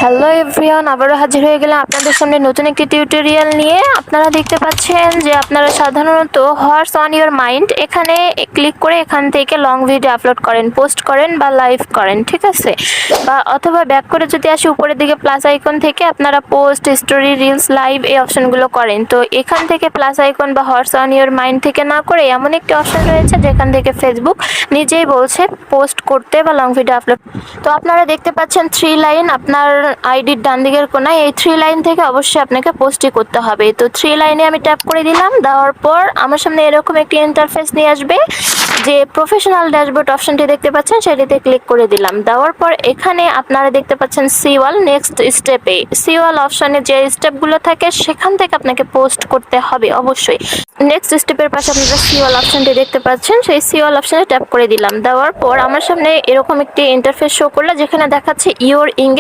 Hello everyone, আবারও হাজির হয়ে গেলাম আপনাদের সামনে নতুন একটি টিউটোরিয়াল নিয়ে। আপনারা দেখতে পাচ্ছেন যে আপনারা সাধারণত হোয়াটস অন ইওর মাইন্ড এখানে ক্লিক করে এখান থেকে লং ভিডিও আপলোড করেন, পোস্ট করেন বা লাইভ করেন, ঠিক আছে? বা অথবা ব্যাক করে যদি আসি উপরের দিকে প্লাস আইকন থেকে আপনারা পোস্ট, স্টোরি, রিলস, লাইভ এই অপশনগুলো করেন। তো এখান থেকে প্লাস আইকন বা হোয়াটস অন ইওর মাইন্ড থেকে না করে এমন একটি অপশন রয়েছে যেখান থেকে ফেসবুক নিজেই বলছে পোস্ট করতে বা লং ভিডিও আপলোড। তো আপনারা দেখতে পাচ্ছেন 3 লাইন আপনার আইডির ডান দিকের কোনায়। এই 3 লাইন থেকে অবশ্যই আপনাকে পোস্টই করতে হবে। তো 3 লাইনে আমি ট্যাপ করে দিলাম। দেওয়ার পর আমার সামনে এরকম একটি ইন্টারফেস নিয়ে আসবে। যে প্রফেশনাল ড্যাশবোর্ড অপশনটি দেখতে পাচ্ছেন সেটিতে ক্লিক করে দিলাম। দেওয়ার পর এখানে আপনারা দেখতে পাচ্ছেন সিওয়াল নেক্সট স্টেপে, সিওয়াল অপশনে যে স্টেপগুলো থাকে সেখান থেকে আপনাকে পোস্ট করতে হবে অবশ্যই। নেক্সট স্টেপের পাশে আপনারা সিওয়াল অপশনটি দেখতে পাচ্ছেন, সেই সিওয়াল অপশনে ট্যাপ করে দিলাম। দেওয়ার পর আমার সামনে এরকম একটি ইন্টারফেস শো করলো যেখানে দেখাচ্ছে ইওর ইংগেজ